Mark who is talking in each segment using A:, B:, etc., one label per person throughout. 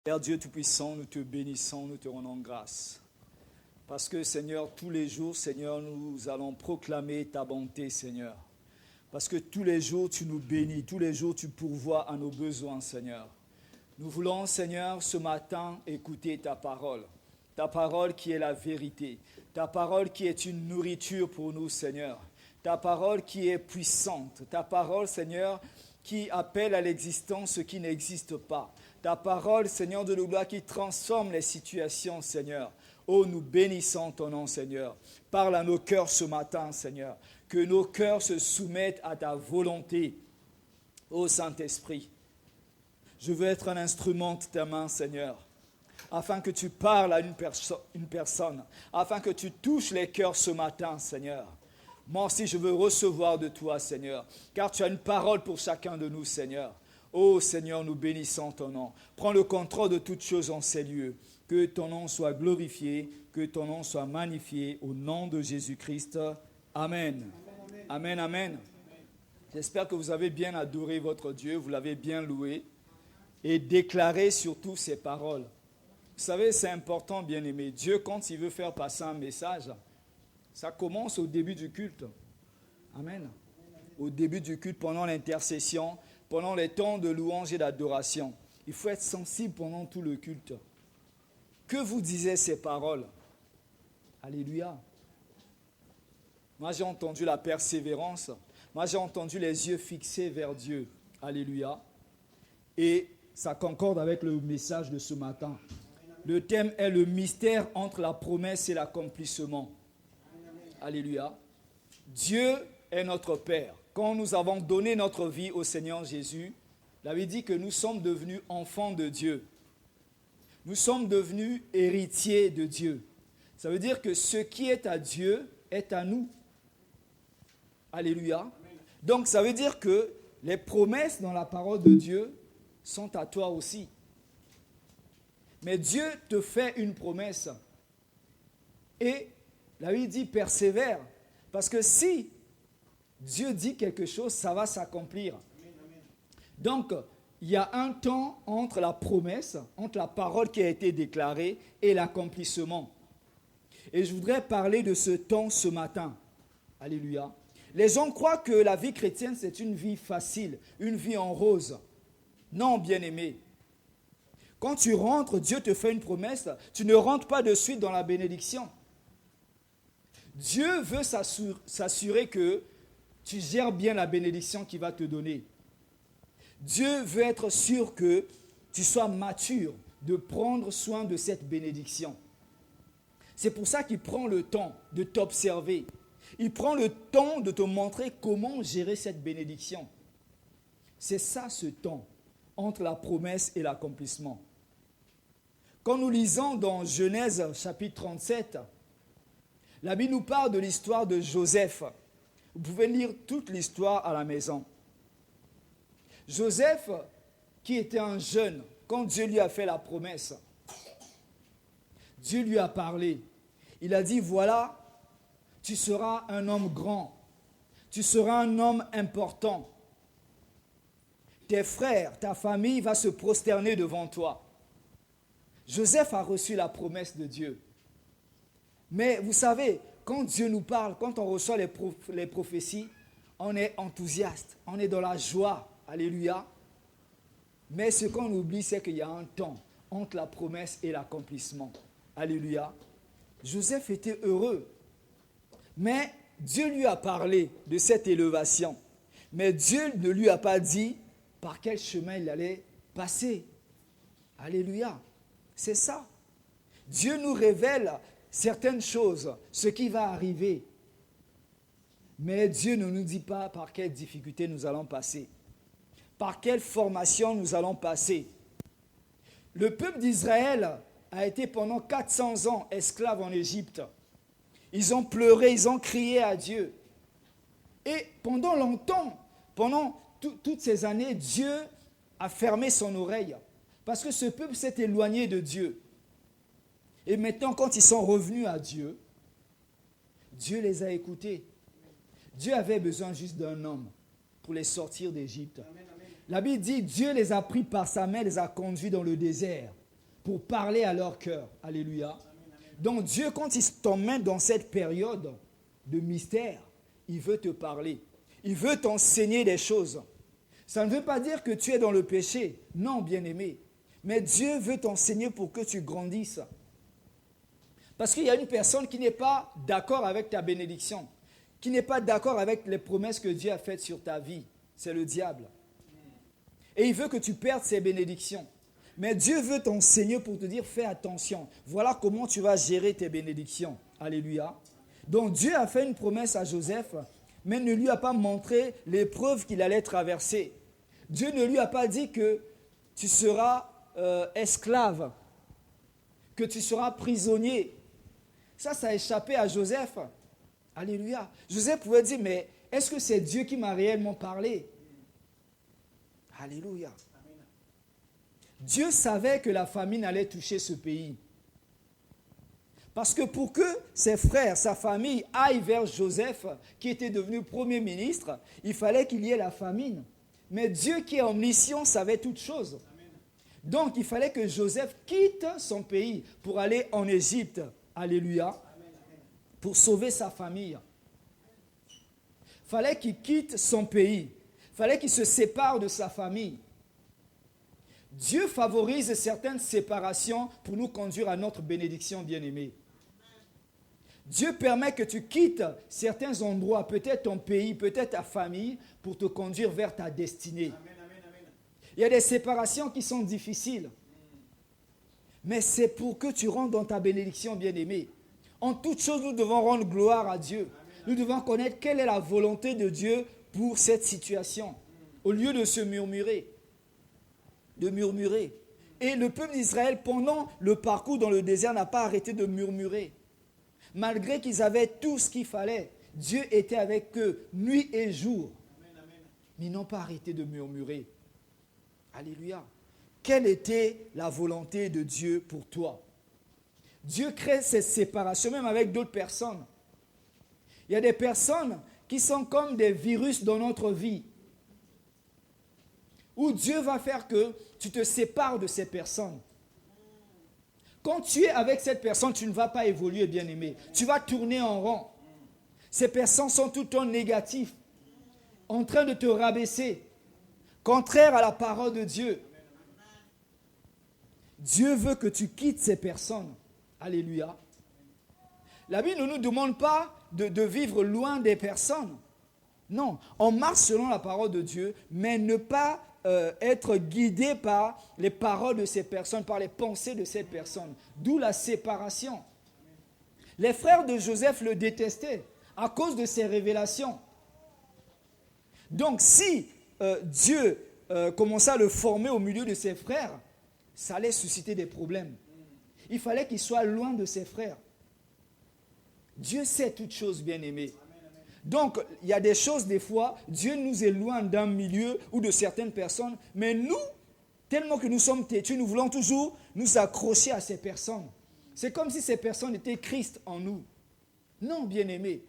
A: Père Dieu Tout-Puissant, nous te bénissons, nous te rendons grâce. Parce que, Seigneur, tous les jours, Seigneur, nous allons proclamer ta bonté, Seigneur. Parce que tous les jours, tu nous bénis, tous les jours, tu pourvois à nos besoins, Seigneur. Nous voulons, Seigneur, ce matin, écouter ta parole qui est la vérité, ta parole qui est une nourriture pour nous, Seigneur, ta parole qui est puissante, ta parole, Seigneur, qui appelle à l'existence ce qui n'existe pas, ta parole, Seigneur de gloire, qui transforme les situations, Seigneur. Oh, nous bénissons ton nom, Seigneur. Parle à nos cœurs ce matin, Seigneur, que nos cœurs se soumettent à ta volonté, ô Saint-Esprit. Je veux être un instrument de ta main, Seigneur, afin que tu parles à une personne, afin que tu touches les cœurs ce matin, Seigneur. Moi aussi, je veux recevoir de toi, Seigneur, car tu as une parole pour chacun de nous, Seigneur. Ô Seigneur, nous bénissons ton nom. Prends le contrôle de toutes choses en ces lieux. Que ton nom soit glorifié, que ton nom soit magnifié au nom de Jésus-Christ. Amen. Amen, amen. J'espère que vous avez bien adoré votre Dieu, vous l'avez bien loué et déclaré surtout ses paroles. Vous savez, c'est important, bien-aimé. Dieu, quand il veut faire passer un message, ça commence au début du culte. Amen. Au début du culte, pendant l'intercession, pendant les temps de louange et d'adoration. Il faut être sensible pendant tout le culte. Que vous disaient ces paroles? Alléluia. Moi, j'ai entendu la persévérance. Moi, j'ai entendu les yeux fixés vers Dieu. Alléluia. Et ça concorde avec le message de ce matin. Le thème est le mystère entre la promesse et l'accomplissement. Alléluia. Dieu est notre Père. Quand nous avons donné notre vie au Seigneur Jésus, il avait dit que nous sommes devenus enfants de Dieu. Nous sommes devenus héritiers de Dieu. Ça veut dire que ce qui est à Dieu est à nous. Alléluia. Donc ça veut dire que les promesses dans la parole de Dieu sont à toi aussi. Mais Dieu te fait une promesse. Et la Bible dit persévère. Parce que si Dieu dit quelque chose, ça va s'accomplir. Donc, il y a un temps entre la promesse, entre la parole qui a été déclarée et l'accomplissement. Et je voudrais parler de ce temps ce matin. Alléluia. Les gens croient que la vie chrétienne, c'est une vie facile, une vie en rose. Non, bien-aimé. Quand tu rentres, Dieu te fait une promesse, tu ne rentres pas de suite dans la bénédiction. Dieu veut s'assurer que tu gères bien la bénédiction qu'il va te donner. Dieu veut être sûr que tu sois mature de prendre soin de cette bénédiction. C'est pour ça qu'il prend le temps de t'observer. Il prend le temps de te montrer comment gérer cette bénédiction. C'est ça ce temps entre la promesse et l'accomplissement. Quand nous lisons dans Genèse chapitre 37, la Bible nous parle de l'histoire de Joseph. Vous pouvez lire toute l'histoire à la maison. Joseph, qui était un jeune, quand Dieu lui a fait la promesse, Dieu lui a parlé. Il a dit, voilà, tu seras un homme grand, tu seras un homme important. Tes frères, ta famille va se prosterner devant toi. Joseph a reçu la promesse de Dieu. Mais vous savez, quand Dieu nous parle, quand on reçoit les prophéties, on est enthousiaste, on est dans la joie. Alléluia. Mais ce qu'on oublie, c'est qu'il y a un temps entre la promesse et l'accomplissement. Alléluia. Joseph était heureux. Mais Dieu lui a parlé de cette élévation. Mais Dieu ne lui a pas dit par quel chemin il allait passer. Alléluia. C'est ça. Dieu nous révèle certaines choses, ce qui va arriver. Mais Dieu ne nous dit pas par quelles difficultés nous allons passer. Par quelle formation nous allons passer. Le peuple d'Israël a été pendant 400 ans esclave en Égypte. Ils ont pleuré, ils ont crié à Dieu. Et pendant longtemps, pendant toutes ces années, Dieu a fermé son oreille. Parce que ce peuple s'est éloigné de Dieu. Et maintenant, quand ils sont revenus à Dieu, Dieu les a écoutés. Dieu avait besoin juste d'un homme pour les sortir d'Égypte. La Bible dit, Dieu les a pris par sa main, les a conduits dans le désert. pour parler à leur cœur. Alléluia. Donc Dieu, quand il t'emmène dans cette période de mystère, il veut te parler. Il veut t'enseigner des choses. Ça ne veut pas dire que tu es dans le péché. Non, bien-aimé. Mais Dieu veut t'enseigner pour que tu grandisses. Parce qu'il y a une personne qui n'est pas d'accord avec ta bénédiction, qui n'est pas d'accord avec les promesses que Dieu a faites sur ta vie. C'est le diable. Et il veut que tu perdes ces bénédictions. Mais Dieu veut t'enseigner pour te dire, fais attention. Voilà comment tu vas gérer tes bénédictions. Alléluia. Donc Dieu a fait une promesse à Joseph, mais ne lui a pas montré l'épreuve qu'il allait traverser. Dieu ne lui a pas dit que tu seras esclave, que tu seras prisonnier. Ça a échappé à Joseph. Alléluia. Joseph pouvait dire, mais est-ce que c'est Dieu qui m'a réellement parlé? Alléluia. Dieu savait que la famine allait toucher ce pays. Parce que pour que ses frères, sa famille aillent vers Joseph, qui était devenu premier ministre, il fallait qu'il y ait la famine. Mais Dieu qui est omniscient savait toutes choses. Donc il fallait que Joseph quitte son pays pour aller en Égypte. Alléluia. Pour sauver sa famille. Il fallait qu'il quitte son pays. Il fallait qu'il se sépare de sa famille. Dieu favorise certaines séparations pour nous conduire à notre bénédiction bien-aimée. Dieu permet que tu quittes certains endroits, peut-être ton pays, peut-être ta famille, pour te conduire vers ta destinée. Il y a des séparations qui sont difficiles. Mais c'est pour que tu rentres dans ta bénédiction bien-aimée. En toute chose, nous devons rendre gloire à Dieu. Nous devons connaître quelle est la volonté de Dieu pour cette situation. Au lieu de se murmurer. De murmurer. Et le peuple d'Israël, pendant le parcours dans le désert, n'a pas arrêté de murmurer. Malgré qu'ils avaient tout ce qu'il fallait, Dieu était avec eux nuit et jour. Mais ils n'ont pas arrêté de murmurer. Alléluia. Quelle était la volonté de Dieu pour toi? Dieu crée cette séparation même avec d'autres personnes. Il y a des personnes qui sont comme des virus dans notre vie. Où Dieu va faire que tu te sépares de ces personnes. Quand tu es avec cette personne, tu ne vas pas évoluer, bien-aimé. Tu vas tourner en rond. Ces personnes sont tout le temps négatives, en train de te rabaisser, contraire à la parole de Dieu. Dieu veut que tu quittes ces personnes. Alléluia. La Bible ne nous demande pas de vivre loin des personnes. Non, on marche selon la parole de Dieu, mais ne pas être guidé par les paroles de ces personnes, par les pensées de ces personnes. D'où la séparation. Les frères de Joseph le détestaient à cause de ses révélations. Donc si Dieu commençait à le former au milieu de ses frères, ça allait susciter des problèmes. Il fallait qu'il soit loin de ses frères. Dieu sait toutes choses, bien-aimés. Donc, il y a des choses, des fois, Dieu nous éloigne d'un milieu ou de certaines personnes, mais nous, tellement que nous sommes têtus, nous voulons toujours nous accrocher à ces personnes. C'est comme si ces personnes étaient Christ en nous. Non, bien-aimé.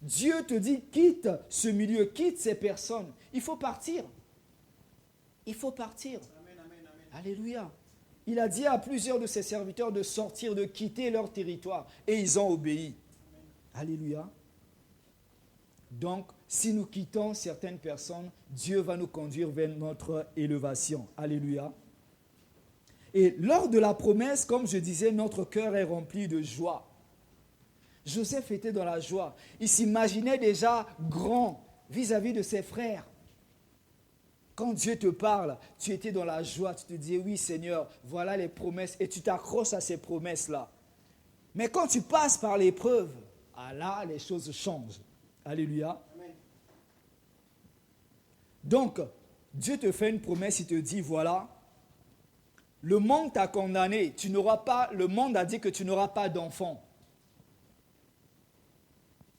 A: Dieu te dit, quitte ce milieu, quitte ces personnes. Il faut partir. Il faut partir. Amen, amen, amen. Alléluia. Il a dit à plusieurs de ses serviteurs de sortir, de quitter leur territoire. Et ils ont obéi. Amen. Alléluia. Donc, si nous quittons certaines personnes, Dieu va nous conduire vers notre élévation. Alléluia. Et lors de la promesse, comme je disais, notre cœur est rempli de joie. Joseph était dans la joie. Il s'imaginait déjà grand vis-à-vis de ses frères. Quand Dieu te parle, tu étais dans la joie. Tu te dis, oui Seigneur, voilà les promesses. Et tu t'accroches à ces promesses-là. Mais quand tu passes par l'épreuve, ah là, les choses changent. Alléluia. Amen. Donc, Dieu te fait une promesse, il te dit, voilà, le monde t'a condamné, le monde a dit que tu n'auras pas d'enfants.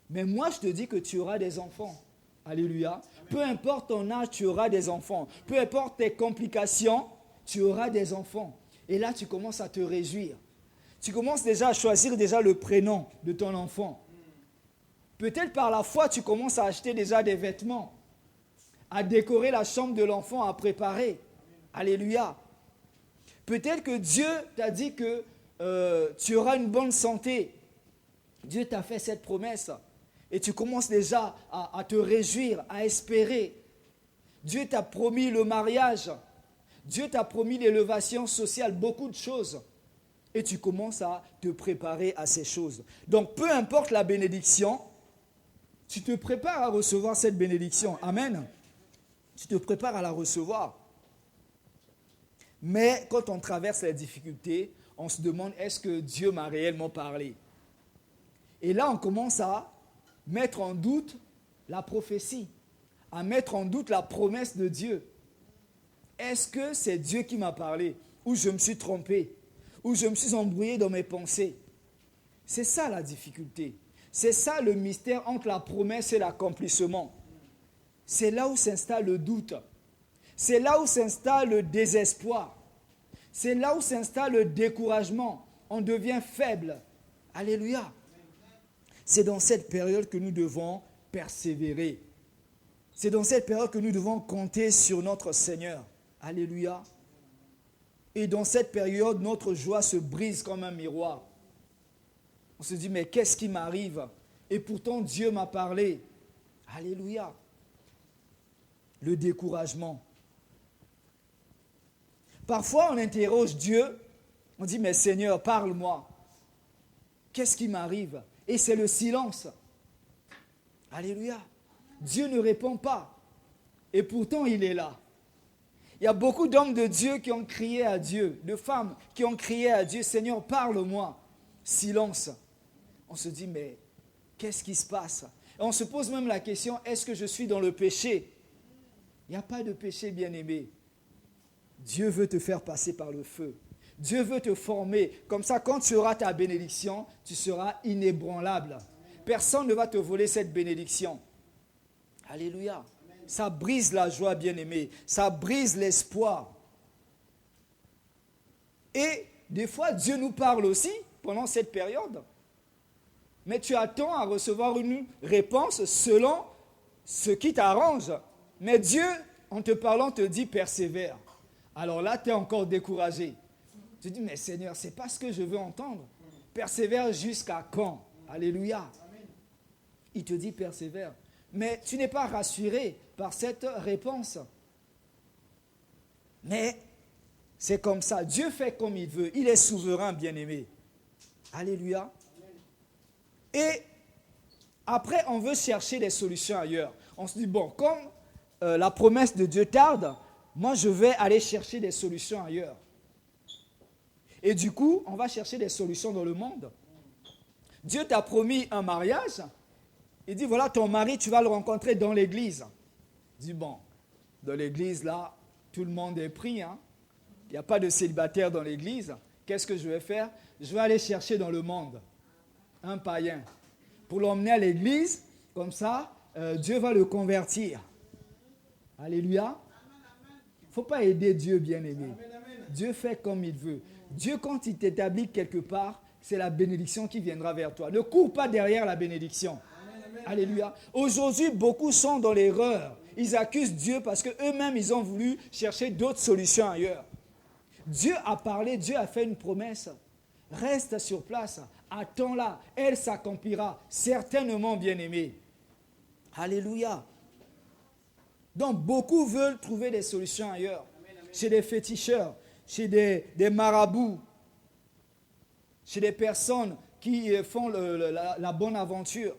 A: Mais moi, je te dis que tu auras des enfants. Alléluia. Amen. Peu importe ton âge, tu auras des enfants. Peu importe tes complications, tu auras des enfants. Et là, tu commences à te réjouir. Tu commences déjà à choisir déjà le prénom de ton enfant. Peut-être par la foi, tu commences à acheter déjà des vêtements, à décorer la chambre de l'enfant, à préparer. Alléluia. Peut-être que Dieu t'a dit que tu auras une bonne santé. Dieu t'a fait cette promesse. Et tu commences déjà à te réjouir, à espérer. Dieu t'a promis le mariage. Dieu t'a promis l'élévation sociale, beaucoup de choses. Et tu commences à te préparer à ces choses. Donc, peu importe la bénédiction, tu te prépares à recevoir cette bénédiction. Amen. Tu te prépares à la recevoir. Mais quand on traverse les difficultés, on se demande, est-ce que Dieu m'a réellement parlé? Et là, on commence à mettre en doute la prophétie, à mettre en doute la promesse de Dieu. Est-ce que c'est Dieu qui m'a parlé? Ou je me suis trompé? Ou je me suis embrouillé dans mes pensées? C'est ça la difficulté. C'est ça le mystère entre la promesse et l'accomplissement. C'est là où s'installe le doute. C'est là où s'installe le désespoir. C'est là où s'installe le découragement. On devient faible. Alléluia. C'est dans cette période que nous devons persévérer. C'est dans cette période que nous devons compter sur notre Seigneur. Alléluia. Et dans cette période, notre joie se brise comme un miroir. On se dit, mais qu'est-ce qui m'arrive? Et pourtant, Dieu m'a parlé. Alléluia. Le découragement. Parfois, on interroge Dieu. On dit, mais Seigneur, parle-moi. Qu'est-ce qui m'arrive? Et c'est le silence. Alléluia. Dieu ne répond pas. Et pourtant, il est là. Il y a beaucoup d'hommes de Dieu qui ont crié à Dieu, de femmes qui ont crié à Dieu, Seigneur, parle-moi. Silence. On se dit, mais qu'est-ce qui se passe? Et on se pose même la question, est-ce que je suis dans le péché? Il n'y a pas de péché, bien-aimé. Dieu veut te faire passer par le feu. Dieu veut te former. Comme ça, quand tu auras ta bénédiction, tu seras inébranlable. Personne ne va te voler cette bénédiction. Alléluia. Ça brise la joie, bien-aimé. Ça brise l'espoir. Et des fois, Dieu nous parle aussi pendant cette période. Mais tu attends à recevoir une réponse selon ce qui t'arrange. Mais Dieu, en te parlant, te dit persévère. Alors là, tu es encore découragé. Tu dis, mais Seigneur, ce n'est pas ce que je veux entendre. Persévère jusqu'à quand? Alléluia. Il te dit persévère. Mais tu n'es pas rassuré par cette réponse. Mais c'est comme ça. Dieu fait comme il veut. Il est souverain, bien-aimé. Alléluia. Et après, on veut chercher des solutions ailleurs. On se dit, bon, comme la promesse de Dieu tarde, moi, je vais aller chercher des solutions ailleurs. Et du coup, on va chercher des solutions dans le monde. Dieu t'a promis un mariage. Il dit, voilà, ton mari, tu vas le rencontrer dans l'église. Il dit, bon, dans l'église, là, tout le monde est pris. Hein. Il n'y a pas de célibataire dans l'église. Qu'est-ce que je vais faire? Je vais aller chercher dans le monde un païen pour l'emmener à l'église. Comme ça, Dieu va le convertir. Alléluia. Il ne faut pas aider Dieu, bien-aimé. Dieu fait comme il veut. Dieu, quand il t'établit quelque part, c'est la bénédiction qui viendra vers toi. Ne cours pas derrière la bénédiction. Alléluia. Aujourd'hui, beaucoup sont dans l'erreur. Ils accusent Dieu parce qu'eux-mêmes, ils ont voulu chercher d'autres solutions ailleurs. Dieu a parlé, Dieu a fait une promesse. Reste sur place, attends-la, elle s'accomplira, certainement, bien-aimé. Alléluia. Donc, beaucoup veulent trouver des solutions ailleurs. Chez des féticheurs, chez des marabouts, chez des personnes qui font la bonne aventure.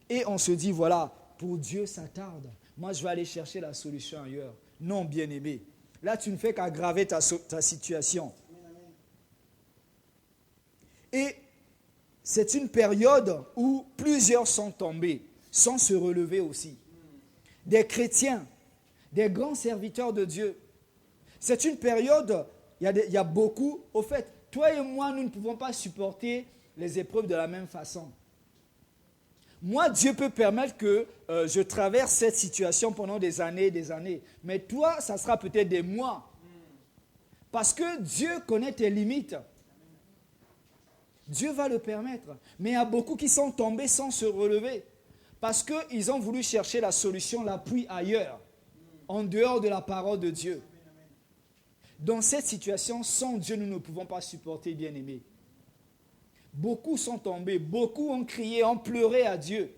A: Et on se dit, voilà, pour Dieu, ça tarde. Moi, je vais aller chercher la solution ailleurs. Non, bien-aimé. Là, tu ne fais qu'aggraver ta situation. Et c'est une période où plusieurs sont tombés, sans se relever aussi. Des chrétiens, des grands serviteurs de Dieu. C'est une période, il y a beaucoup. Au fait, toi et moi, nous ne pouvons pas supporter les épreuves de la même façon. Moi, Dieu peut permettre que je traverse cette situation pendant des années. Mais toi, ça sera peut-être des mois. Parce que Dieu connaît tes limites. Dieu va le permettre. Mais il y a beaucoup qui sont tombés sans se relever. Parce qu'ils ont voulu chercher la solution, l'appui ailleurs. En dehors de la parole de Dieu. Dans cette situation, sans Dieu, nous ne pouvons pas supporter, bien-aimés. Beaucoup sont tombés, beaucoup ont crié, ont pleuré à Dieu.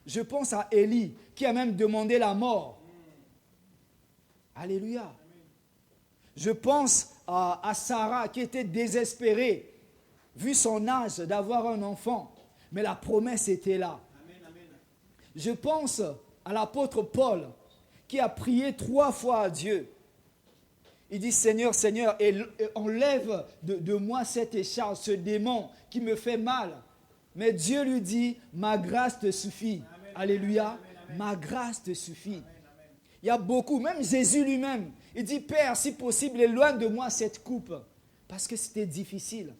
A: Je pense à Élie, qui a même demandé la mort. Alléluia. Je pense à Sarah, qui était désespérée, vu son âge, d'avoir un enfant. Mais la promesse était là. Je pense à l'apôtre Paul, qui a prié 3 fois à Dieu. Il dit, Seigneur, Seigneur, enlève de moi cette écharpe, ce démon qui me fait mal. Mais Dieu lui dit, ma grâce te suffit. Amen. Alléluia. Amen, amen. Ma grâce te suffit. Amen, amen. Il y a beaucoup, même Jésus lui-même, il dit, Père, si possible, éloigne de moi cette coupe. Parce que c'était difficile.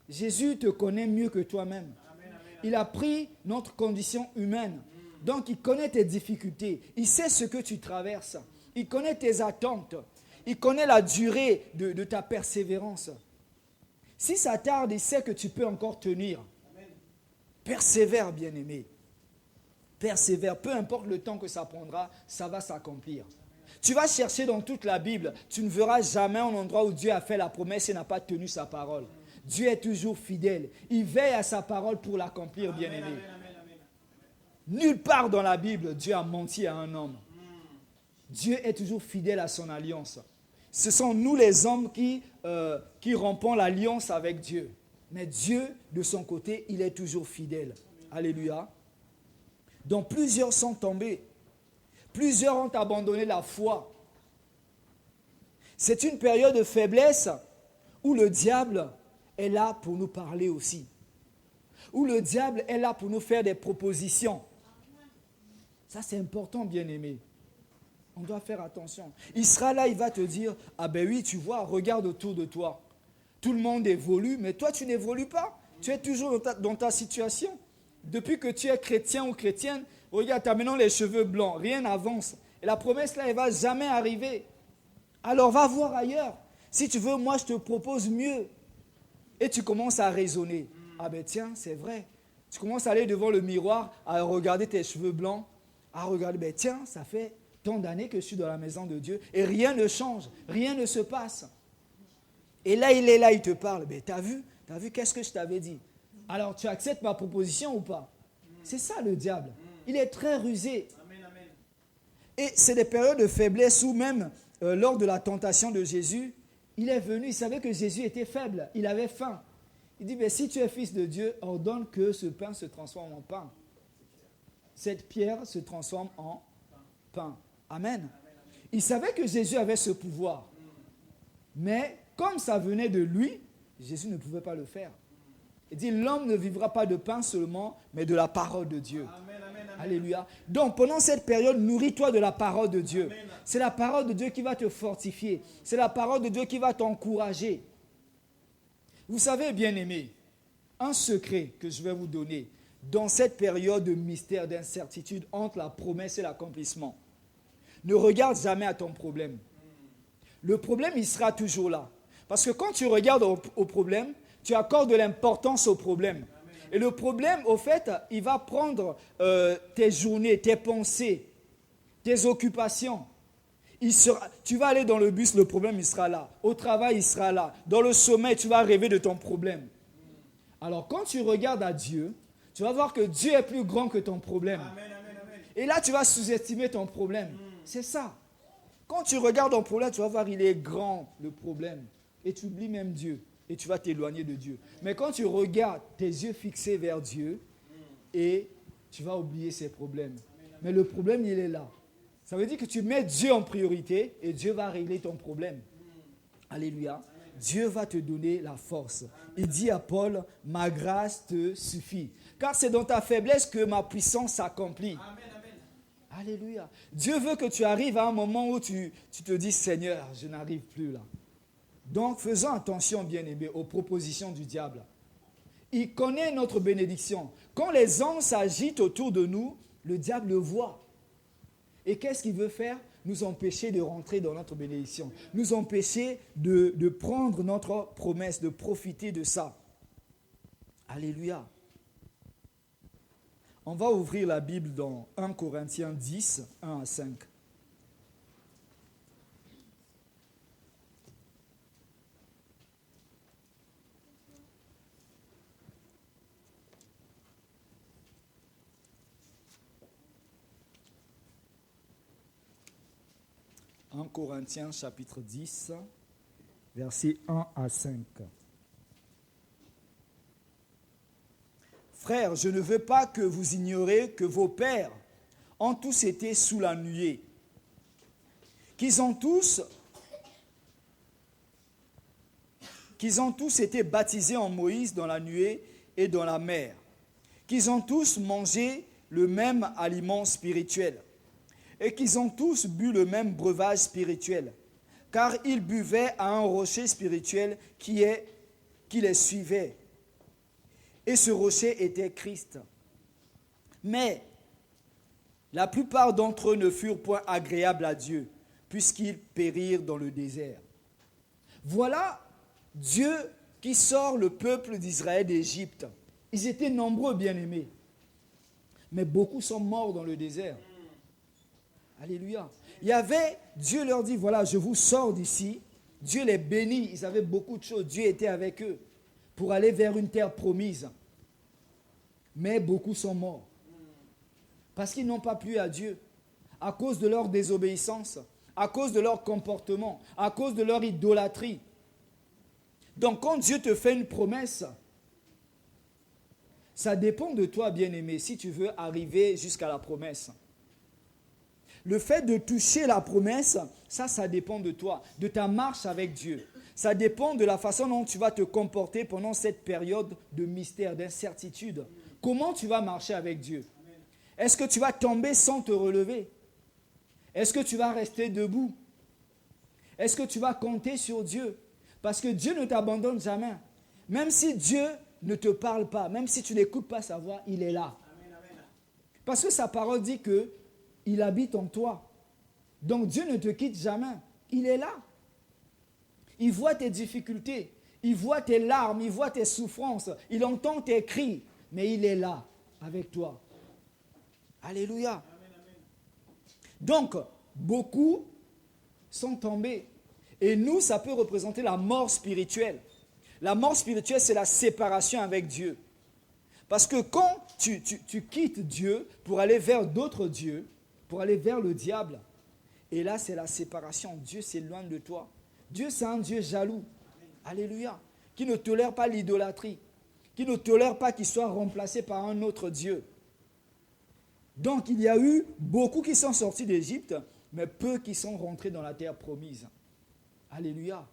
A: Jésus te connaît mieux que toi-même. Amen, amen. Il a pris notre condition humaine. Donc, il connaît tes difficultés. Il sait ce que tu traverses. Il connaît tes attentes. Il connaît la durée de ta persévérance. Si ça tarde, il sait que tu peux encore tenir. Amen. Persévère, bien-aimé. Persévère. Peu importe le temps que ça prendra, ça va s'accomplir. Tu vas chercher dans toute la Bible. Tu ne verras jamais un endroit où Dieu a fait la promesse et n'a pas tenu sa parole. Dieu est toujours fidèle. Il veille à sa parole pour l'accomplir, bien-aimé. Nulle part dans la Bible, Dieu a menti à un homme. Dieu est toujours fidèle à son alliance. Ce sont nous les hommes qui rompons l'alliance avec Dieu. Mais Dieu, de son côté, il est toujours fidèle. Alléluia. Donc plusieurs sont tombés. Plusieurs ont abandonné la foi. C'est une période de faiblesse où le diable est là pour nous parler aussi. Où le diable est là pour nous faire des propositions. Ça, c'est important, bien-aimé. On doit faire attention. Il sera là, il va te dire, ah ben oui, tu vois, regarde autour de toi. Tout le monde évolue, mais toi, tu n'évolues pas. Tu es toujours dans ta situation. Depuis que tu es chrétien ou chrétienne, regarde, tu as maintenant les cheveux blancs, rien n'avance. Et la promesse là, elle ne va jamais arriver. Alors, va voir ailleurs. Si tu veux, moi, je te propose mieux. Et tu commences à raisonner. Ah ben tiens, c'est vrai. Tu commences à aller devant le miroir, à regarder tes cheveux blancs, à regarder, ben tiens, ça fait tant d'années que je suis dans la maison de Dieu et rien ne change, rien ne se passe. Et là, il est là, il te parle. Ben, t'as vu, qu'est-ce que je t'avais dit? Alors, tu acceptes ma proposition ou pas? C'est ça le diable. Il est très rusé. Et c'est des périodes de faiblesse où même, lors de la tentation de Jésus, il est venu, il savait que Jésus était faible, il avait faim. Il dit, ben, si tu es fils de Dieu, ordonne que ce pain se transforme en pain. Cette pierre se transforme en pain. Amen. Il savait que Jésus avait ce pouvoir. Mais comme ça venait de lui, Jésus ne pouvait pas le faire. Il dit, l'homme ne vivra pas de pain seulement, mais de la parole de Dieu. Amen, amen, amen. Alléluia. Donc, pendant cette période, nourris-toi de la parole de Dieu. Amen. C'est la parole de Dieu qui va te fortifier. C'est la parole de Dieu qui va t'encourager. Vous savez, bien-aimés, un secret que je vais vous donner, dans cette période de mystère, d'incertitude entre la promesse et l'accomplissement, ne regarde jamais à ton problème. Le problème, il sera toujours là. Parce que quand tu regardes au problème, tu accordes de l'importance au problème. Et le problème, au fait, il va prendre tes journées, tes pensées, tes occupations. Tu vas aller dans le bus, le problème, il sera là. Au travail, il sera là. Dans le sommeil, tu vas rêver de ton problème. Alors, quand tu regardes à Dieu, tu vas voir que Dieu est plus grand que ton problème. Amen, amen, amen. Et là, tu vas sous-estimer ton problème. C'est ça. Quand tu regardes ton problème, tu vas voir il est grand, le problème. Et tu oublies même Dieu. Et tu vas t'éloigner de Dieu. Mais quand tu regardes tes yeux fixés vers Dieu, et tu vas oublier ses problèmes. Mais le problème, il est là. Ça veut dire que tu mets Dieu en priorité et Dieu va régler ton problème. Alléluia. Dieu va te donner la force. Il dit à Paul, ma grâce te suffit. Car c'est dans ta faiblesse que ma puissance s'accomplit. Amen, amen. Alléluia. Dieu veut que tu arrives à un moment où tu te dis, Seigneur, je n'arrive plus là. Donc, faisons attention, bien-aimés, aux propositions du diable. Il connaît notre bénédiction. Quand les anges s'agitent autour de nous, le diable le voit. Et qu'est-ce qu'il veut faire? Nous empêcher de rentrer dans notre bénédiction. Nous empêcher de prendre notre promesse, de profiter de ça. Alléluia. On va ouvrir la Bible dans 1 Corinthiens 10, 1 à 5. 1 Corinthiens chapitre 10, versets 1 à 5. Frères, je ne veux pas que vous ignoriez que vos pères ont tous été sous la nuée, qu'ils ont tous été baptisés en Moïse dans la nuée et dans la mer, qu'ils ont tous mangé le même aliment spirituel et qu'ils ont tous bu le même breuvage spirituel, car ils buvaient à un rocher spirituel qui les suivait. Et ce rocher était Christ. Mais la plupart d'entre eux ne furent point agréables à Dieu, puisqu'ils périrent dans le désert. Voilà Dieu qui sort le peuple d'Israël d'Égypte. Ils étaient nombreux, bien-aimés. Mais beaucoup sont morts dans le désert. Alléluia. Dieu leur dit, voilà, je vous sors d'ici. Dieu les bénit. Ils avaient beaucoup de choses. Dieu était avec eux pour aller vers une terre promise. Mais beaucoup sont morts. Parce qu'ils n'ont pas plu à Dieu. À cause de leur désobéissance, à cause de leur comportement, à cause de leur idolâtrie. Donc quand Dieu te fait une promesse, ça dépend de toi, bien-aimé, si tu veux arriver jusqu'à la promesse. Le fait de toucher la promesse, ça dépend de toi, de ta marche avec Dieu. Ça dépend de la façon dont tu vas te comporter pendant cette période de mystère, d'incertitude. Comment tu vas marcher avec Dieu? Est-ce que tu vas tomber sans te relever? Est-ce que tu vas rester debout? Est-ce que tu vas compter sur Dieu? Parce que Dieu ne t'abandonne jamais. Même si Dieu ne te parle pas, même si tu n'écoutes pas sa voix, il est là. Parce que sa parole dit qu'il habite en toi. Donc Dieu ne te quitte jamais. Il est là. Il voit tes difficultés. Il voit tes larmes. Il voit tes souffrances. Il entend tes cris. Mais il est là avec toi. Alléluia. Donc, beaucoup sont tombés. Et nous, ça peut représenter la mort spirituelle. La mort spirituelle, c'est la séparation avec Dieu. Parce que quand tu quittes Dieu pour aller vers d'autres dieux, pour aller vers le diable, et là, c'est la séparation. Dieu s'éloigne de toi. Dieu, c'est un Dieu jaloux. Alléluia. Qui ne tolère pas l'idolâtrie. Qui ne tolère pas qu'il soit remplacé par un autre Dieu. Donc, il y a eu beaucoup qui sont sortis d'Égypte, mais peu qui sont rentrés dans la terre promise. Alléluia.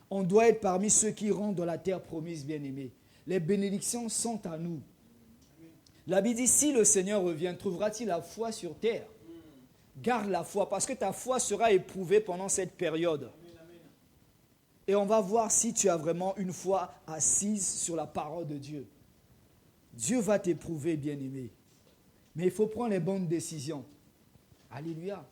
A: On doit être parmi ceux qui rentrent dans la terre promise, bien-aimés. Les bénédictions sont à nous. La Bible dit, si le Seigneur revient, trouvera-t-il la foi sur terre? Garde la foi, parce que ta foi sera éprouvée pendant cette période. Et on va voir si tu as vraiment une foi assise sur la parole de Dieu. Dieu va t'éprouver, bien-aimé. Mais il faut prendre les bonnes décisions. Alléluia.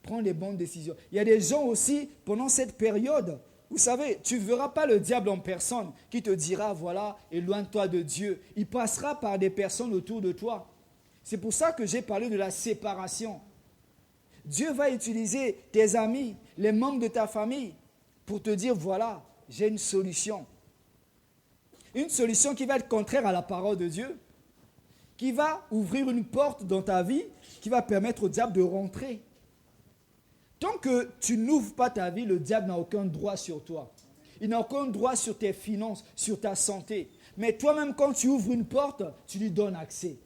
A: Prends les bonnes décisions. Il y a des gens aussi, pendant cette période, vous savez, tu ne verras pas le diable en personne qui te dira, voilà, éloigne-toi de Dieu. Il passera par des personnes autour de toi. C'est pour ça que j'ai parlé de la séparation. Dieu va utiliser tes amis, les membres de ta famille, pour te dire, voilà, j'ai une solution. Une solution qui va être contraire à la parole de Dieu, qui va ouvrir une porte dans ta vie, qui va permettre au diable de rentrer. Tant que tu n'ouvres pas ta vie, le diable n'a aucun droit sur toi. Il n'a aucun droit sur tes finances, sur ta santé. Mais toi-même, quand tu ouvres une porte, tu lui donnes accès.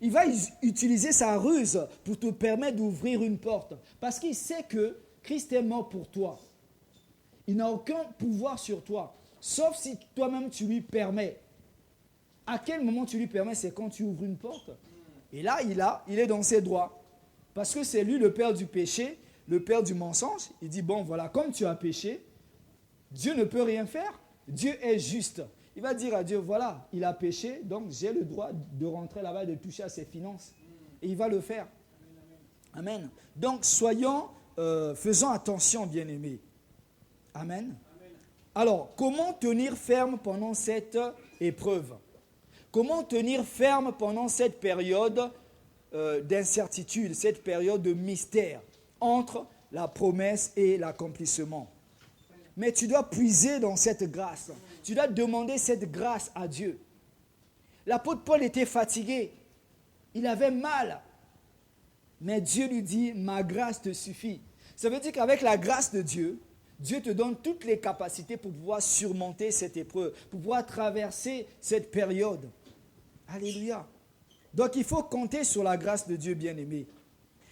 A: Il va utiliser sa ruse pour te permettre d'ouvrir une porte. Parce qu'il sait que Christ est mort pour toi. Il n'a aucun pouvoir sur toi. Sauf si toi-même tu lui permets. À quel moment tu lui permets? C'est quand tu ouvres une porte. Et là, il est dans ses droits. Parce que c'est lui le père du péché, le père du mensonge. Il dit, bon voilà, comme tu as péché, Dieu ne peut rien faire. Dieu est juste. Il va dire à Dieu, voilà, il a péché, donc j'ai le droit de rentrer là-bas et de toucher à ses finances. Et il va le faire. Amen. Donc, faisons attention, bien-aimés. Amen. Alors, comment tenir ferme pendant cette épreuve? Comment tenir ferme pendant cette période d'incertitude, cette période de mystère entre la promesse et l'accomplissement? Mais tu dois puiser dans cette grâce. Tu dois demander cette grâce à Dieu. L'apôtre Paul était fatigué. Il avait mal. Mais Dieu lui dit, ma grâce te suffit. Ça veut dire qu'avec la grâce de Dieu, Dieu te donne toutes les capacités pour pouvoir surmonter cette épreuve, pour pouvoir traverser cette période. Alléluia. Donc il faut compter sur la grâce de Dieu, bien-aimé.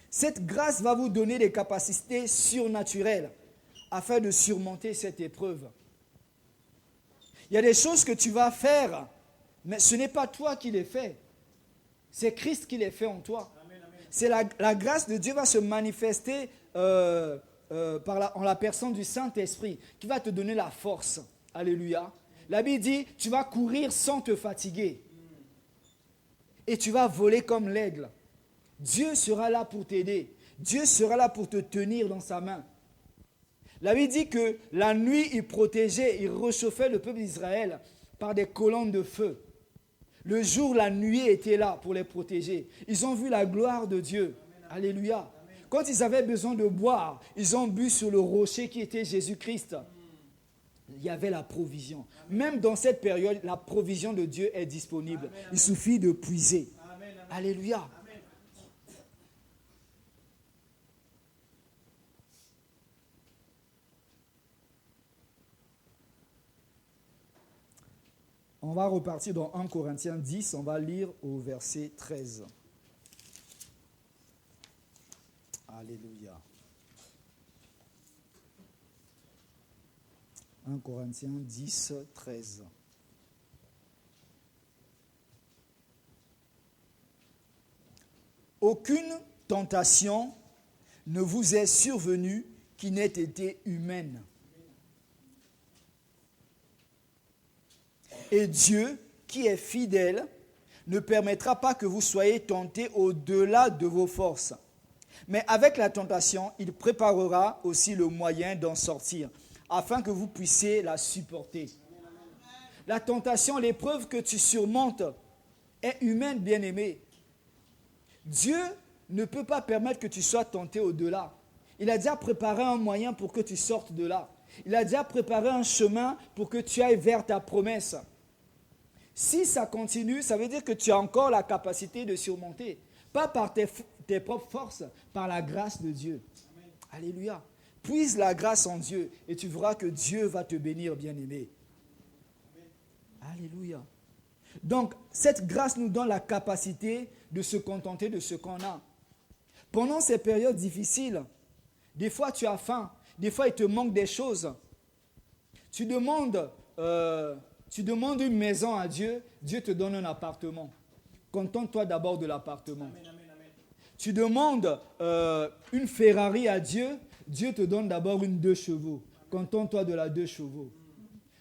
A: Cette grâce va vous donner des capacités surnaturelles afin de surmonter cette épreuve. Il y a des choses que tu vas faire, mais ce n'est pas toi qui les fais. C'est Christ qui les fait en toi. C'est la grâce de Dieu va se manifester en la personne du Saint-Esprit qui va te donner la force. Alléluia. La Bible dit, tu vas courir sans te fatiguer. Et tu vas voler comme l'aigle. Dieu sera là pour t'aider. Dieu sera là pour te tenir dans sa main. La Bible dit que la nuit, il protégeait, il réchauffait le peuple d'Israël par des colonnes de feu. Le jour, la nuit était là pour les protéger. Ils ont vu la gloire de Dieu. Alléluia. Quand ils avaient besoin de boire, ils ont bu sur le rocher qui était Jésus-Christ. Il y avait la provision. Même dans cette période, la provision de Dieu est disponible. Il suffit de puiser. Alléluia. On va repartir dans 1 Corinthiens 10, on va lire au verset 13. Alléluia. 1 Corinthiens 10, 13. Aucune tentation ne vous est survenue qui n'ait été humaine. Et Dieu, qui est fidèle, ne permettra pas que vous soyez tentés au-delà de vos forces. Mais avec la tentation, il préparera aussi le moyen d'en sortir, afin que vous puissiez la supporter. La tentation, l'épreuve que tu surmontes est humaine, bien-aimé. Dieu ne peut pas permettre que tu sois tenté au-delà. Il a déjà préparé un moyen pour que tu sortes de là. Il a déjà préparé un chemin pour que tu ailles vers ta promesse. Si ça continue, ça veut dire que tu as encore la capacité de surmonter. Pas par tes propres forces, par la grâce de Dieu. Amen. Alléluia. Puise la grâce en Dieu et tu verras que Dieu va te bénir, bien-aimé. Alléluia. Donc, cette grâce nous donne la capacité de se contenter de ce qu'on a. Pendant ces périodes difficiles, des fois tu as faim, des fois il te manque des choses. Tu demandes une maison à Dieu, Dieu te donne un appartement. Contente-toi d'abord de l'appartement. Amen, amen, amen. Tu demandes une Ferrari à Dieu, Dieu te donne d'abord une 2 chevaux. Contente-toi de la 2 chevaux.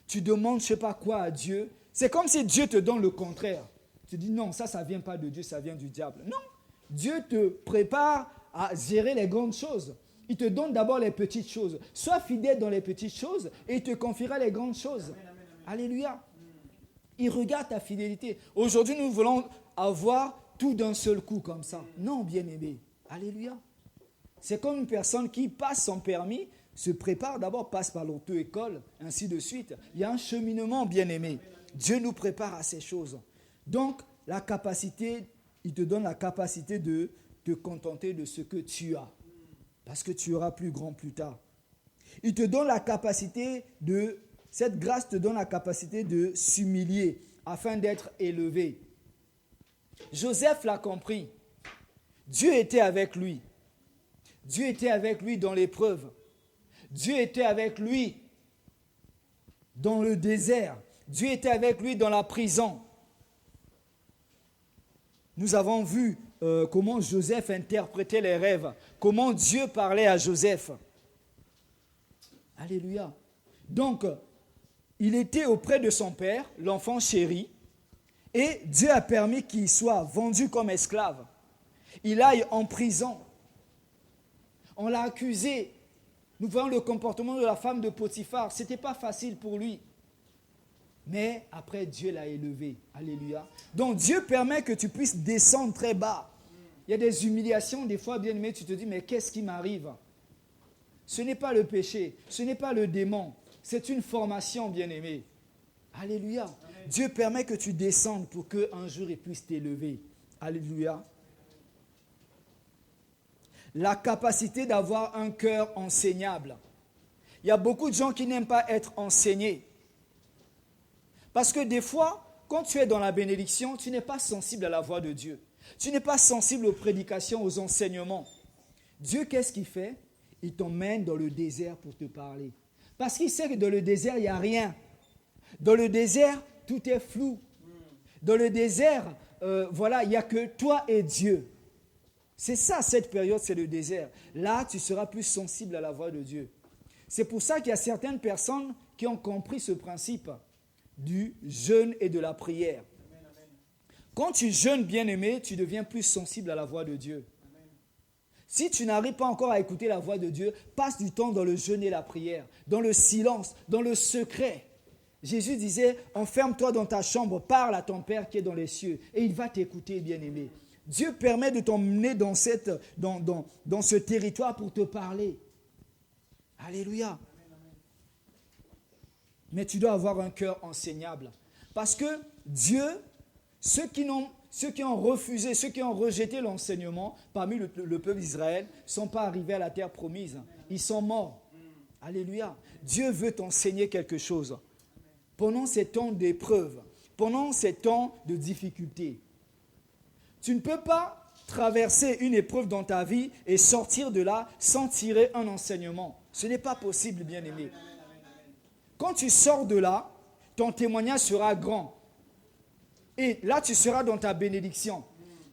A: Tu demandes je ne sais pas quoi à Dieu. C'est comme si Dieu te donne le contraire. Tu dis non, ça ne vient pas de Dieu, ça vient du diable. Non, Dieu te prépare à gérer les grandes choses. Il te donne d'abord les petites choses. Sois fidèle dans les petites choses et il te confiera les grandes choses. Amen, amen, amen. Alléluia. Il regarde ta fidélité. Aujourd'hui, nous voulons avoir tout d'un seul coup comme ça. Non, bien-aimé. Alléluia. C'est comme une personne qui passe son permis, se prépare d'abord, passe par l'auto-école, ainsi de suite. Il y a un cheminement, bien-aimé. Dieu nous prépare à ces choses. Donc, la capacité, il te donne la capacité de te contenter de ce que tu as. Parce que tu auras plus grand plus tard. Il te donne la capacité cette grâce te donne la capacité de s'humilier afin d'être élevé. Joseph l'a compris. Dieu était avec lui. Dieu était avec lui dans l'épreuve. Dieu était avec lui dans le désert. Dieu était avec lui dans la prison. Nous avons vu comment Joseph interprétait les rêves, comment Dieu parlait à Joseph. Alléluia. Donc, il était auprès de son père, l'enfant chéri, et Dieu a permis qu'il soit vendu comme esclave. Il aille en prison. On l'a accusé. Nous voyons le comportement de la femme de Potiphar. Ce n'était pas facile pour lui. Mais après, Dieu l'a élevé. Alléluia. Donc Dieu permet que tu puisses descendre très bas. Il y a des humiliations, des fois, bien aimé, tu te dis, mais qu'est-ce qui m'arrive? Ce n'est pas le péché, ce n'est pas le démon. C'est une formation, bien-aimé. Alléluia. Amen. Dieu permet que tu descendes pour qu'un jour il puisse t'élever. Alléluia. La capacité d'avoir un cœur enseignable. Il y a beaucoup de gens qui n'aiment pas être enseignés. Parce que des fois, quand tu es dans la bénédiction, tu n'es pas sensible à la voix de Dieu. Tu n'es pas sensible aux prédications, aux enseignements. Dieu, qu'est-ce qu'il fait? Il t'emmène dans le désert pour te parler. Parce qu'il sait que dans le désert, il n'y a rien. Dans le désert, tout est flou. Dans le désert, il n'y a que toi et Dieu. C'est ça, cette période, c'est le désert. Là, tu seras plus sensible à la voix de Dieu. C'est pour ça qu'il y a certaines personnes qui ont compris ce principe du jeûne et de la prière. Quand tu jeûnes, bien-aimé, tu deviens plus sensible à la voix de Dieu. Si tu n'arrives pas encore à écouter la voix de Dieu, passe du temps dans le jeûne et la prière, dans le silence, dans le secret. Jésus disait, enferme-toi dans ta chambre, parle à ton Père qui est dans les cieux, et il va t'écouter, bien-aimé. Dieu permet de t'emmener dans ce territoire pour te parler. Alléluia. Mais tu dois avoir un cœur enseignable. Parce que Dieu, ceux qui ont refusé, ceux qui ont rejeté l'enseignement parmi le peuple d'Israël, ne sont pas arrivés à la terre promise. Ils sont morts. Alléluia. Dieu veut t'enseigner quelque chose. Pendant ces temps d'épreuve, pendant ces temps de difficulté, tu ne peux pas traverser une épreuve dans ta vie et sortir de là sans tirer un enseignement. Ce n'est pas possible, bien-aimé. Quand tu sors de là, ton témoignage sera grand. Et là, tu seras dans ta bénédiction.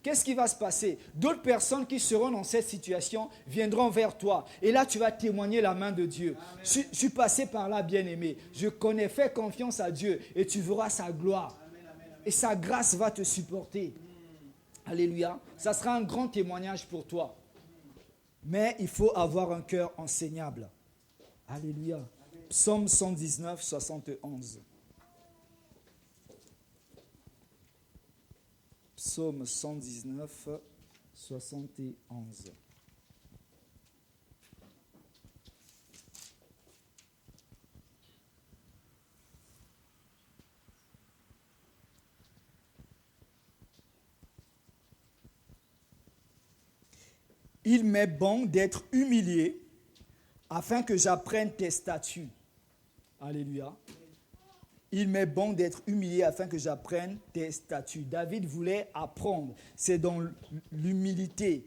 A: Qu'est-ce qui va se passer? D'autres personnes qui seront dans cette situation viendront vers toi. Et là, tu vas témoigner la main de Dieu. Je suis passé par là, bien-aimé. Je connais, fais confiance à Dieu et tu verras sa gloire. Et sa grâce va te supporter. Alléluia. Ça sera un grand témoignage pour toi. Mais il faut avoir un cœur enseignable. Alléluia. Psaume 119, 71. Psaume 119, 71. Il m'est bon d'être humilié afin que j'apprenne tes statuts. Alléluia. Il m'est bon d'être humilié afin que j'apprenne tes statuts. David voulait apprendre. C'est dans l'humilité.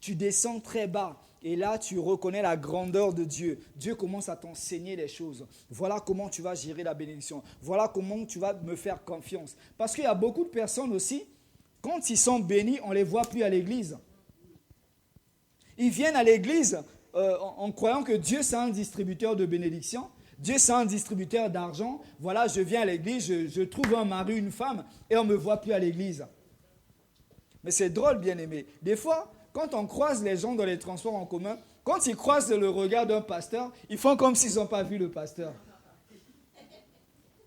A: Tu descends très bas. Et là, tu reconnais la grandeur de Dieu. Dieu commence à t'enseigner les choses. Voilà comment tu vas gérer la bénédiction. Voilà comment tu vas me faire confiance. Parce qu'il y a beaucoup de personnes aussi, quand ils sont bénis, on ne les voit plus à l'église. Ils viennent à l'église en croyant que Dieu, c'est un distributeur de bénédiction. Dieu, c'est un distributeur d'argent. Voilà, je viens à l'église, je trouve un mari, une femme, et on ne me voit plus à l'église. Mais c'est drôle, bien-aimé. Des fois, quand on croise les gens dans les transports en commun, quand ils croisent le regard d'un pasteur, ils font comme s'ils n'ont pas vu le pasteur.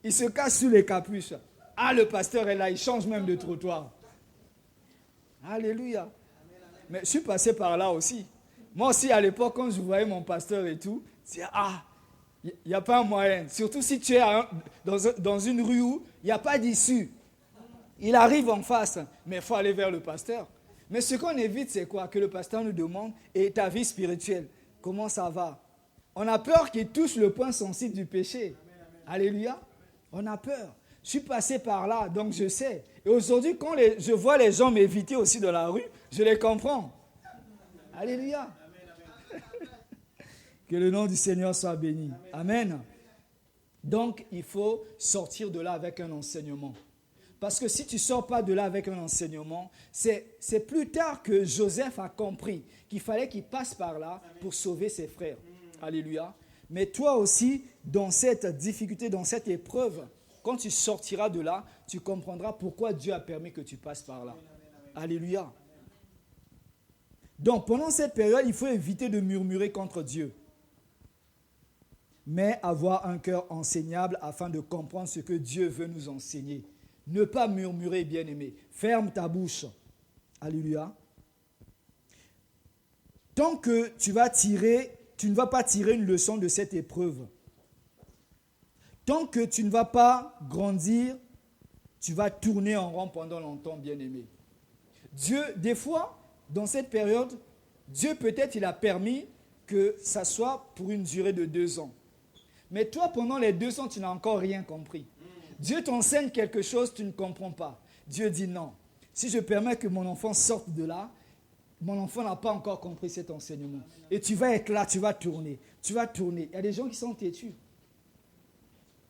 A: Ils se cachent sous les capuches. Ah, le pasteur est là, il change même de trottoir. Alléluia. Mais je suis passé par là aussi. Moi aussi, à l'époque, quand je voyais mon pasteur et tout, c'est il n'y a pas un moyen. Surtout si tu es dans une rue où il n'y a pas d'issue. Il arrive en face, mais il faut aller vers le pasteur. Mais ce qu'on évite, c'est quoi? Que le pasteur nous demande, et ta vie spirituelle, comment ça va? On a peur qu'il touche le point sensible du péché. Alléluia. On a peur. Je suis passé par là, donc je sais. Et aujourd'hui, quand je vois les gens m'éviter aussi dans la rue, je les comprends. Alléluia. Que le nom du Seigneur soit béni. Amen. Donc, il faut sortir de là avec un enseignement. Parce que si tu ne sors pas de là avec un enseignement, c'est plus tard que Joseph a compris qu'il fallait qu'il passe par là pour sauver ses frères. Alléluia. Mais toi aussi, dans cette difficulté, dans cette épreuve, quand tu sortiras de là, tu comprendras pourquoi Dieu a permis que tu passes par là. Alléluia. Donc, pendant cette période, il faut éviter de murmurer contre Dieu, mais avoir un cœur enseignable afin de comprendre ce que Dieu veut nous enseigner. Ne pas murmurer, bien-aimé. Ferme ta bouche. Alléluia. Tant que tu ne vas pas tirer une leçon de cette épreuve, tant que tu ne vas pas grandir, tu vas tourner en rond pendant longtemps, bien-aimé. Dieu, des fois, dans cette période, Dieu peut-être il a permis que ça soit pour une durée de 2 ans. Mais toi, pendant les 2 ans, tu n'as encore rien compris. Dieu t'enseigne quelque chose, tu ne comprends pas. Dieu dit non. Si je permets que mon enfant sorte de là, mon enfant n'a pas encore compris cet enseignement. Et tu vas être là, tu vas tourner. Tu vas tourner. Il y a des gens qui sont têtus.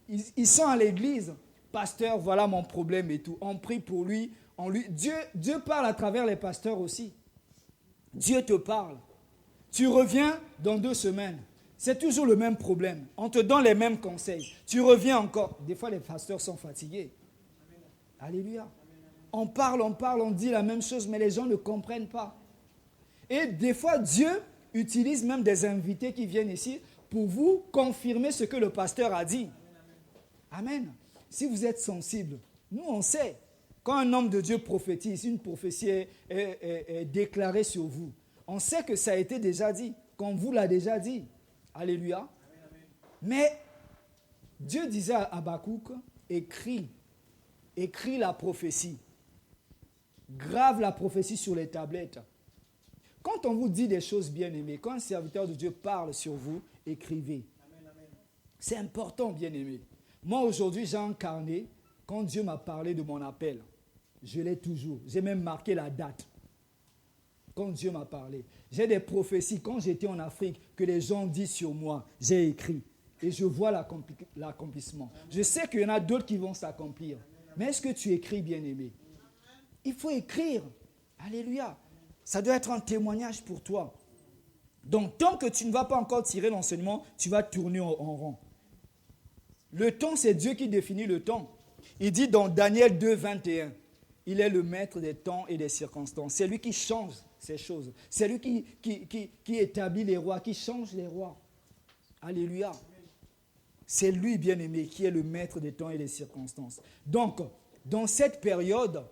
A: Ils sont à l'église. Pasteur, voilà mon problème et tout. On prie pour lui. Dieu parle à travers les pasteurs aussi. Dieu te parle. Tu reviens dans 2 semaines. C'est toujours le même problème. On te donne les mêmes conseils. Tu reviens encore. Des fois, les pasteurs sont fatigués. Alléluia. On parle, on dit la même chose, mais les gens ne comprennent pas. Et des fois, Dieu utilise même des invités qui viennent ici pour vous confirmer ce que le pasteur a dit. Amen. Si vous êtes sensible, nous on sait. Quand un homme de Dieu prophétise, une prophétie est déclarée sur vous. On sait que ça a été déjà dit, qu'on vous l'a déjà dit. Alléluia. Mais Dieu disait à Habakkuk, écris la prophétie. Grave la prophétie sur les tablettes. Quand on vous dit des choses bien-aimées, quand un serviteur de Dieu parle sur vous, écrivez. C'est important, bien-aimé. Moi, aujourd'hui, j'ai un carnet. Quand Dieu m'a parlé de mon appel, je l'ai toujours. J'ai même marqué la date. Quand Dieu m'a parlé. J'ai des prophéties. Quand j'étais en Afrique, que les gens disent sur moi, j'ai écrit. Et je vois l'accomplissement. Je sais qu'il y en a d'autres qui vont s'accomplir. Mais est-ce que tu écris, bien-aimé? Il faut écrire. Alléluia. Ça doit être un témoignage pour toi. Donc, tant que tu ne vas pas encore tirer l'enseignement, tu vas tourner en rond. Le temps, c'est Dieu qui définit le temps. Il dit dans Daniel 2, 21, il est le maître des temps et des circonstances. C'est lui qui change ces choses. C'est lui qui établit les rois, qui change les rois. Alléluia. C'est lui, bien-aimé, qui est le maître des temps et des circonstances. Donc, dans cette période,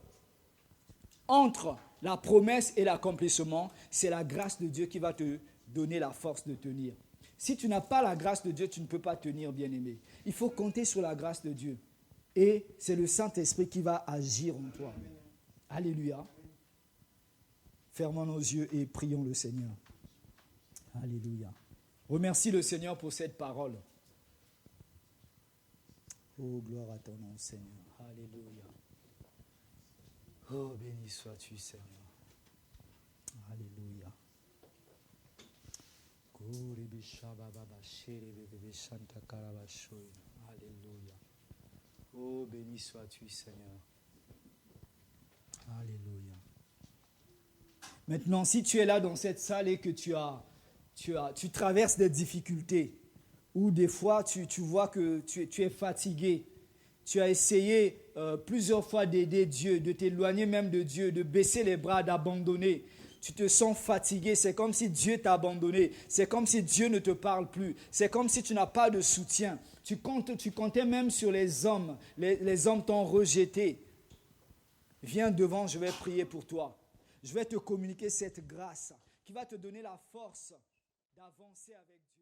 A: entre la promesse et l'accomplissement, c'est la grâce de Dieu qui va te donner la force de tenir. Si tu n'as pas la grâce de Dieu, tu ne peux pas tenir, bien-aimé. Il faut compter sur la grâce de Dieu. Et c'est le Saint-Esprit qui va agir en toi. Alléluia. Fermons nos yeux et prions le Seigneur. Alléluia. Remercie le Seigneur pour cette parole. Oh, gloire à ton nom, Seigneur. Alléluia. Oh, béni sois-tu, Seigneur. Alléluia. Alléluia. Oh, béni sois-tu, Seigneur. Alléluia. Maintenant, si tu es là dans cette salle et que tu traverses des difficultés, ou des fois tu vois que tu es fatigué, tu as essayé plusieurs fois d'aider Dieu, de t'éloigner même de Dieu, de baisser les bras, d'abandonner. Tu te sens fatigué, c'est comme si Dieu t'a abandonné, c'est comme si Dieu ne te parle plus, c'est comme si tu n'as pas de soutien. Tu comptais même sur les hommes, les hommes t'ont rejeté. Viens devant, je vais prier pour toi. Je vais te communiquer cette grâce qui va te donner la force d'avancer avec Dieu.